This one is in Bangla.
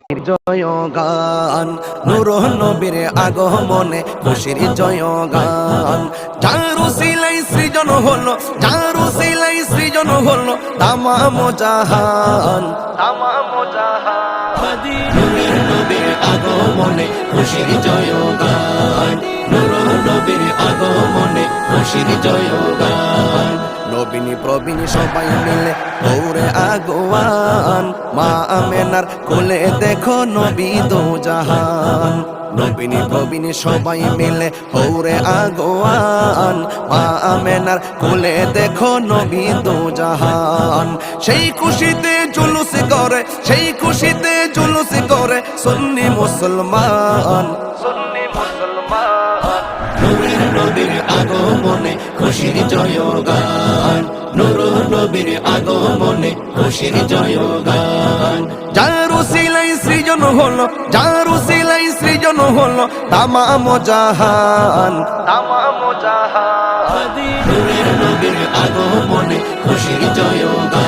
জয়গান নূর নবীর আগমনে খুশির জয়গান যার উসিলাই সৃজন হলো যার উসিলাই সৃজন হলো তামাম জাহান নূরের নবীর আগমনে খুশির জয়গান নূর নবীর আগমনে খুশির জয়গান নবীনী প্রবীণী সবাই মিলে দৌড়ে আগোয়ান মা আমেনার কোলে দেখো নবী দো জাহান নবীনী প্রবীণী সবাই মিলে দৌড়ে আগোয়ান মা আমেনার কোলে দেখো নবী দো জাহান সেই খুশিতে জুলুস করে সেই খুশিতে জুলুস করে সুন্নি মুসলমান নূরের নবীর আগমনে খুশির জয়গান নূর নবীর আগমনে খুশির জয়গান যার উসিলাই সৃজন হলো যার উসিলাই সৃজন হলো তামাম জাহান নূরের নবীর আগমনে খুশির জয়গান